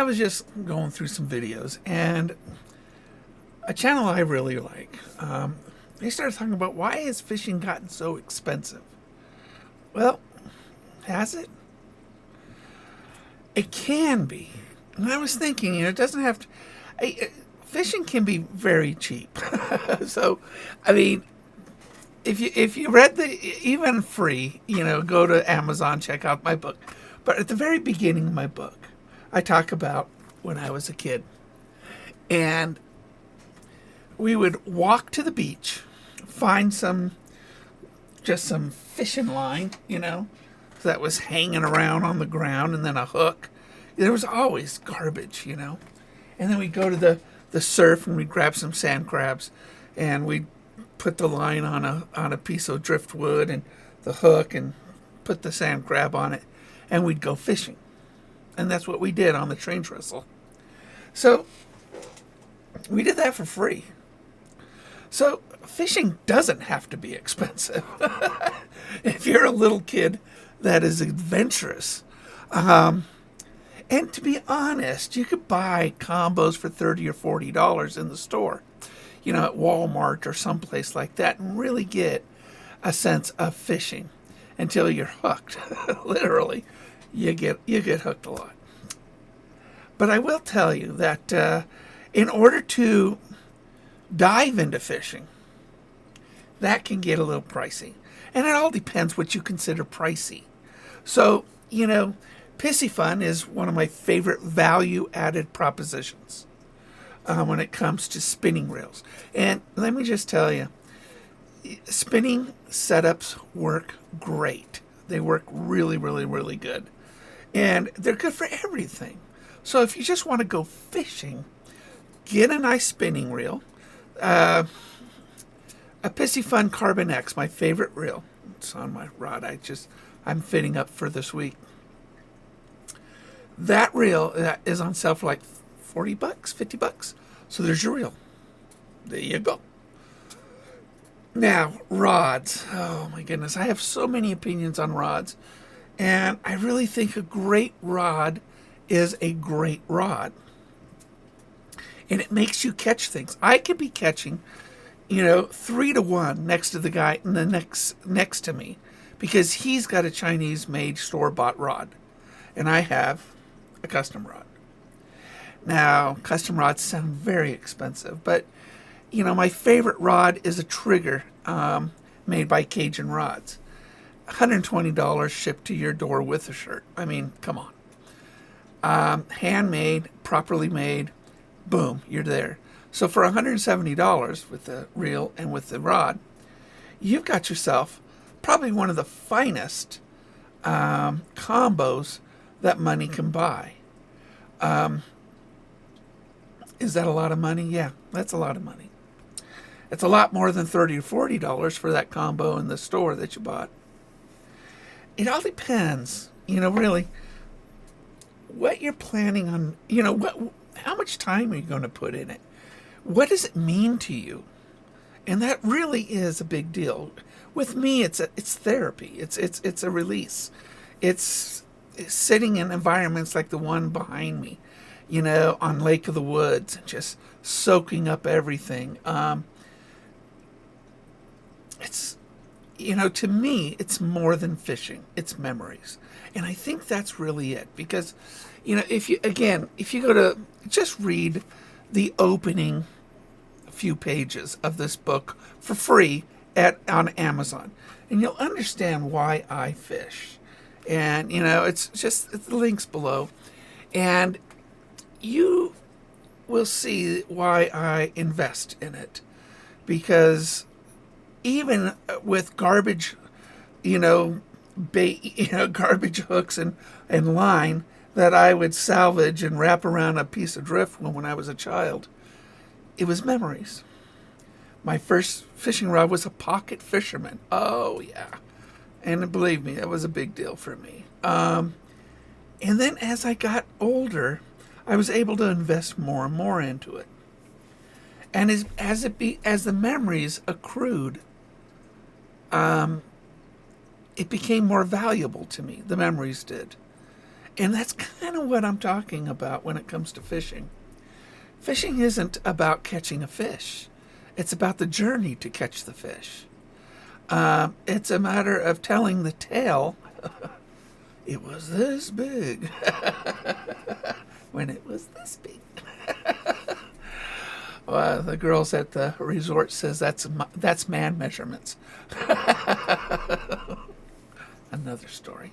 was just going through some videos, and a channel I really like, they started talking about why has fishing gotten so expensive. Well, has it? It can be. And I was thinking, it doesn't have to. Fishing can be very cheap. So, I mean, if you read the even free, go to Amazon, check out my book. But at the very beginning of my book, I talk about when I was a kid, and we would walk to the beach, find some fishing line, that was hanging around on the ground, and then a hook. There was always garbage, and then we'd go to the surf and we'd grab some sand crabs, and we'd put the line on a piece of driftwood and the hook and put the sand crab on it, and we'd go fishing. And that's what we did on the train trestle. So we did that for free. So fishing doesn't have to be expensive. If you're a little kid that is adventurous, and to be honest, you could buy combos for $30 or $40 in the store, at Walmart or someplace like that, and really get a sense of fishing until you're hooked. Literally, you get hooked a lot. But I will tell you that in order to dive into fishing, that can get a little pricey. And it all depends what you consider pricey. So, Pissy Fun is one of my favorite value-added propositions when it comes to spinning reels. And let me just tell you, spinning setups work great. They work really, really, really good. And they're good for everything. So if you just want to go fishing, get a nice spinning reel. A Pissy Fun Carbon X, my favorite reel. It's on my rod. I'm fitting up for this week. That reel is on sale for like $40, $50. So there's your reel. There you go. Now, rods. Oh my goodness. I have so many opinions on rods. And I really think a great rod is a great rod. And it makes you catch things. I could be catching, 3-to-1 next to the guy in the next to me, because he's got a Chinese-made store-bought rod, and I have a custom rod. Now, custom rods sound very expensive, but my favorite rod is a trigger made by Cajun Rods. $120 shipped to your door with a shirt. I mean, come on. Handmade, properly made, boom, you're there. So for $170 with the reel and with the rod, you've got yourself probably one of the finest combos that money can buy. Is that a lot of money? Yeah, that's a lot of money. It's a lot more than $30 or $40 for that combo in the store that you bought. It all depends, really, what you're planning on, how much time are you going to put in it? What does it mean to you? And that really is a big deal. With me, it's therapy. It's a release. It's sitting in environments like the one behind me, on Lake of the Woods, just soaking up everything. It's, to me, it's more than fishing. It's memories. And I think that's really it. Because, if you go to just read the opening few pages of this book for free on Amazon, and you'll understand why I fish. And, it's the links below. And you will see why I invest in it. Because even with garbage, garbage hooks and line that I would salvage and wrap around a piece of driftwood when I was a child, it was memories. My first fishing rod was a pocket fisherman. Oh, yeah. And believe me, that was a big deal for me. And then as I got older, I was able to invest more and more into it. And as the memories accrued, it became more valuable to me. The memories did. And that's kind of what I'm talking about when it comes to fishing. Fishing isn't about catching a fish. It's about the journey to catch the fish. It's a matter of telling the tale. It was this big when it was this big. The girls at the resort says that's man measurements. Another story.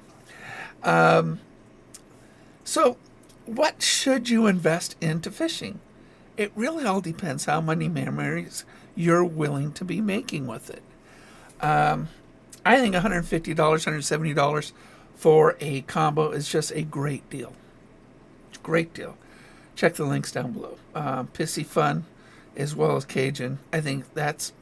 So, what should you invest into fishing? It really all depends how many memories you're willing to be making with it. I think $150, $170 for a combo is just a great deal. Great deal. Check the links down below. Pissy Fun as well as Cajun. I think that's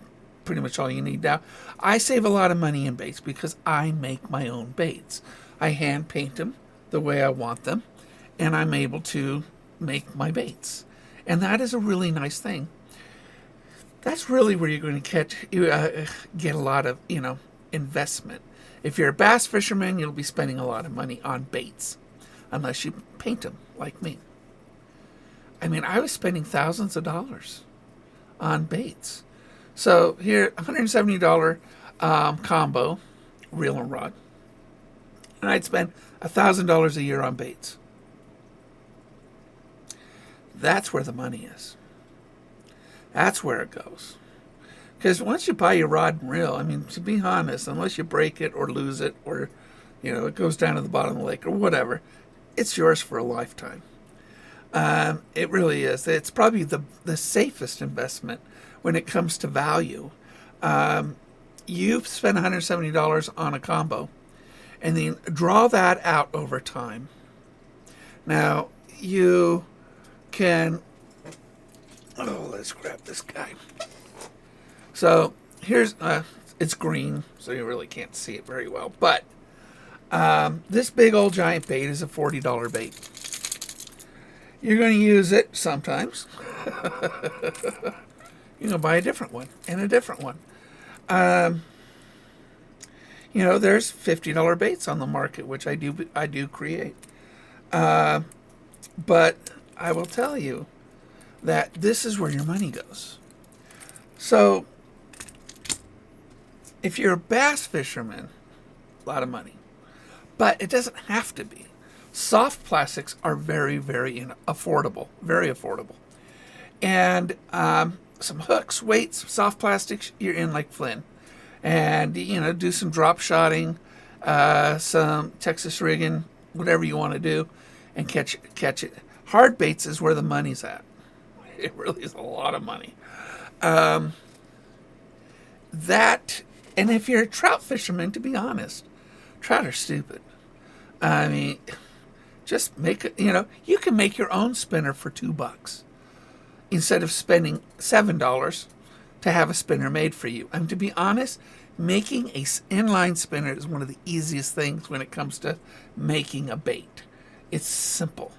pretty much all you need now. I save a lot of money in baits because I make my own baits. I hand paint them the way I want them, and I'm able to make my baits. And that is a really nice thing. That's really where you're going to get a lot of, investment. If you're a bass fisherman, you'll be spending a lot of money on baits, unless you paint them like me. I mean, I was spending thousands of dollars on baits. So here, $170 combo, reel and rod, and I'd spend $1,000 a year on baits. That's where the money is. That's where it goes. Because once you buy your rod and reel, I mean, to be honest, unless you break it or lose it or, it goes down to the bottom of the lake or whatever, it's yours for a lifetime. It really is. It's probably the safest investment when it comes to value. You spend $170 on a combo and then draw that out over time. Now, you can... let's grab this guy. So here's it's green, so you really can't see it very well. But this big old giant bait is a $40 bait. You're going to use it sometimes. You're going to buy a different one and a different one. There's $50 baits on the market, which I do create. But I will tell you that this is where your money goes. So, if you're a bass fisherman, a lot of money. But it doesn't have to be. Soft plastics are very, very affordable. Very affordable. And some hooks, weights, soft plastics, you're in like Flynn. And, do some drop shotting, some Texas rigging, whatever you want to do, and catch it. Hard baits is where the money's at. It really is a lot of money. And if you're a trout fisherman, to be honest, trout are stupid. I mean, just make it, you can make your own spinner for $2 instead of spending $7 to have a spinner made for you. And to be honest, making an inline spinner is one of the easiest things when it comes to making a bait. It's simple.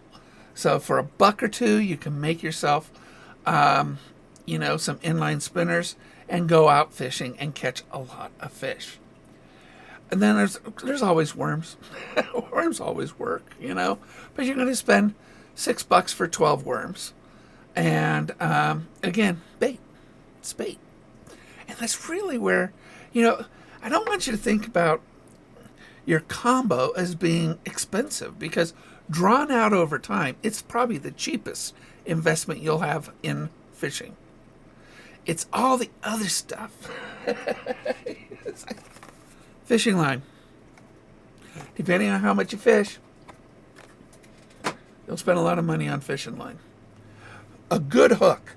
So for $1 or $2, you can make yourself, some inline spinners and go out fishing and catch a lot of fish. And then there's always worms. Worms always work, but you're going to spend $6 for 12 worms. And again, bait. It's bait. And that's really where, I don't want you to think about your combo as being expensive, because drawn out over time, it's probably the cheapest investment you'll have in fishing. It's all the other stuff. Fishing line. Depending on how much you fish, you'll spend a lot of money on fishing line. A good hook.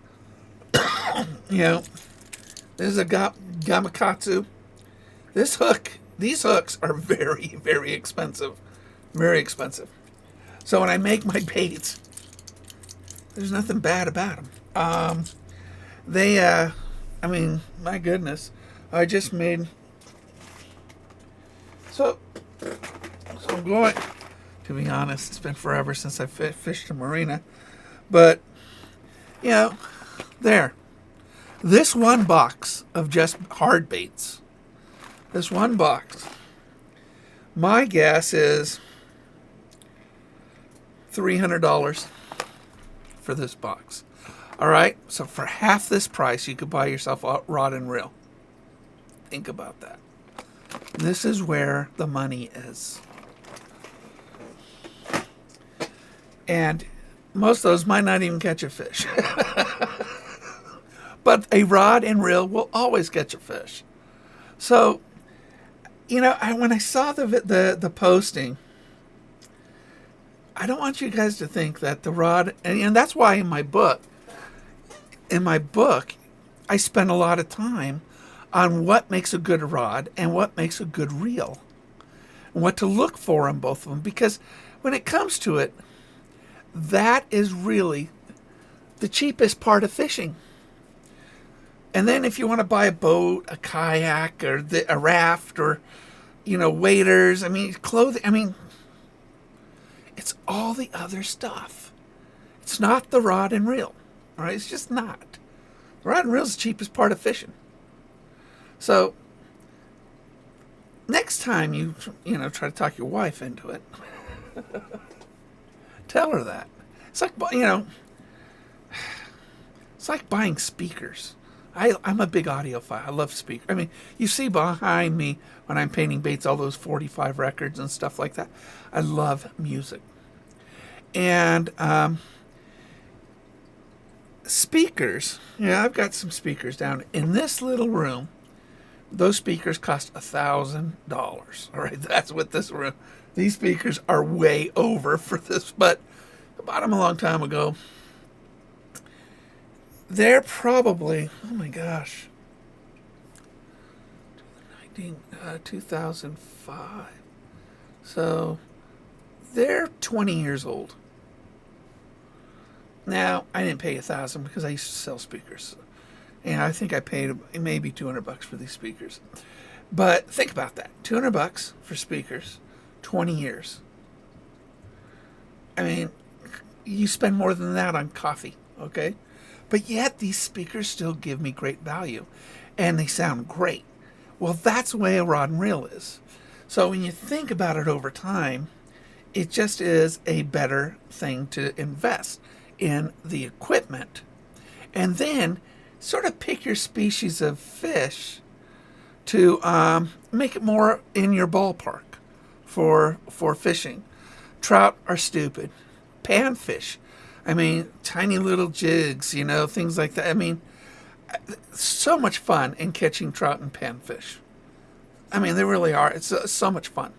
This is a Gamakatsu. These hooks are very, very expensive. Very expensive. So when I make my baits, there's nothing bad about them. My goodness, I just made... So I'm going... To be honest, it's been forever since I fished a marina. But, there. This one box of just hard baits. This one box. My guess is $300 for this box. All right, so for half this price, you could buy yourself a rod and reel. Think about that. This is where the money is. And most of those might not even catch a fish. But a rod and reel will always catch a fish. So, you know, when I saw the posting, I don't want you guys to think that the rod, and that's why in my book, I spend a lot of time on what makes a good rod and what makes a good reel, and what to look for in both of them. Because when it comes to it, that is really the cheapest part of fishing. And then if you want to buy a boat, a kayak, or a raft, or, you know, waders, I mean, clothing, I mean, it's all the other stuff. It's not the rod and reel. All right, it's just not. The rod and reel is the cheapest part of fishing. So next time you try to talk your wife into it, tell her that. It's like, you know, it's like buying speakers. I'm a big audiophile. I love speakers. I mean, you see behind me when I'm painting baits, all those 45 records and stuff like that. I love music. And speakers, yeah, I've got some speakers down in this little room. Those speakers cost $1,000. All right, that's what this room. These speakers are way over for this, but I bought them a long time ago. They're probably, oh my gosh, 2005. So they're 20 years old. Now, I didn't pay $1,000 because I used to sell speakers. And I think I paid maybe $200 for these speakers. But think about that. $200 for speakers, 20 years. I mean, you spend more than that on coffee, okay? But yet these speakers still give me great value. And they sound great. Well, that's the way a rod and reel is. So when you think about it over time, it just is a better thing to invest in the equipment. And then sort of pick your species of fish to make it more in your ballpark for fishing. Trout are stupid. Panfish, I mean, tiny little jigs, you know, things like that. I mean, so much fun in catching trout and panfish. I mean, they really are. It's so much fun.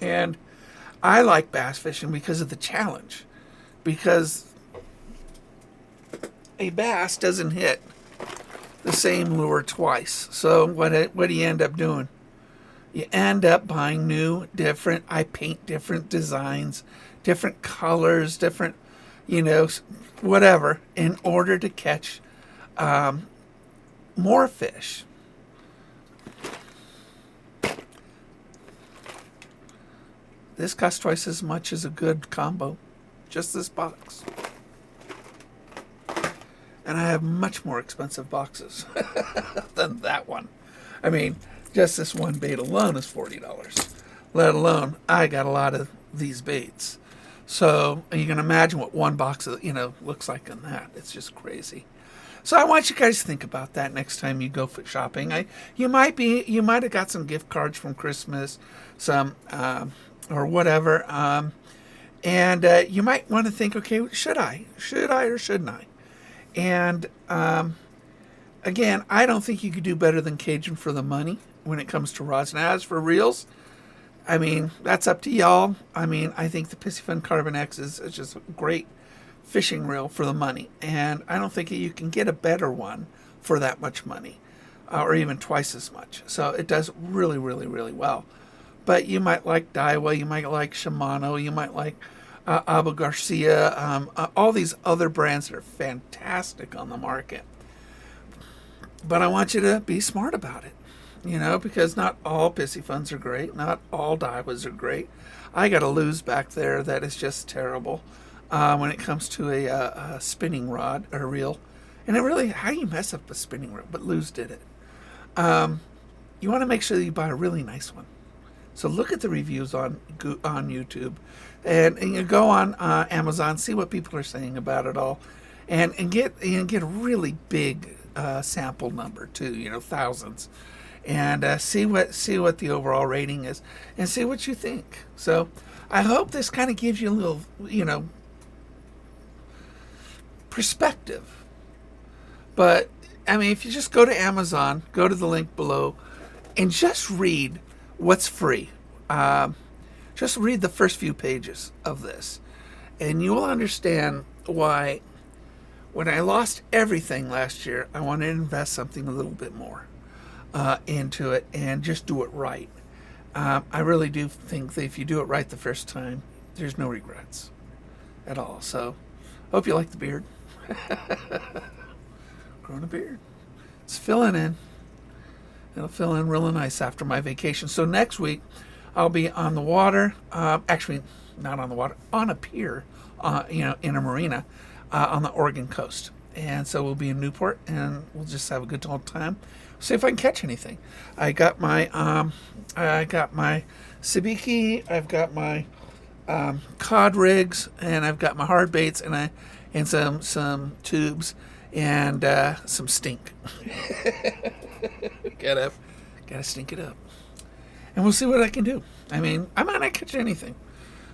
And I like bass fishing because of the challenge. Because a bass doesn't hit the same lure twice. So what do you end up doing? You end up buying new, different, I paint different designs, different colors, different, you know, whatever, in order to catch more fish. This costs twice as much as a good combo. Just this box. And I have much more expensive boxes than that one. I mean, just this one bait alone is $40. Let alone, I got a lot of these baits. So you can imagine what one box, looks like in that. It's just crazy. So I want you guys to think about that next time you go foot shopping. You might have got some gift cards from Christmas, some or whatever, and you might want to think, okay, should I or shouldn't I? And again, I don't think you could do better than Cajun for the money when it comes to rods. Now, as for reels, I mean, that's up to y'all. I mean, I think the Piscifun Carbon X is just a great fishing reel for the money. And I don't think you can get a better one for that much money, or even twice as much. So it does really, really, really well. But you might like Daiwa, you might like Shimano, you might like Abu Garcia, all these other brands that are fantastic on the market. But I want you to be smart about it, because not all Piscifuns are great, not all Daiwas are great. I got a Luz back there that is just terrible when it comes to a spinning rod or reel. And it really, how do you mess up a spinning reel? But Luz did it. You want to make sure that you buy a really nice one. So look at the reviews on YouTube, and you go on Amazon, see what people are saying about it all, and get a really big sample number too. Thousands, and see what the overall rating is, and see what you think. So I hope this kind of gives you a little perspective. But I mean, if you just go to Amazon, go to the link below, and just read what's free. Just read the first few pages of this, and you will understand why, when I lost everything last year, I wanted to invest something a little bit more into it and just do it right. I really do think that if you do it right the first time, there's no regrets at all. So, hope you like the beard. Growing a beard. It's filling in. It'll fill in really nice after my vacation. So next week, I'll be on the water. Actually, not on the water. On a pier, in a marina on the Oregon coast. And so we'll be in Newport, and we'll just have a good old time. See if I can catch anything. I got my sabiki. I've got my cod rigs, and I've got my hard baits, and some tubes, and some stink. gotta stink it up, and we'll see what I can do. I mean, I might not catch anything.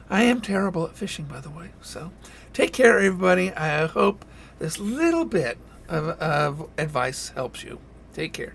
I am terrible at fishing, by the way. So take care, everybody. I hope this little bit of advice helps you. Take care.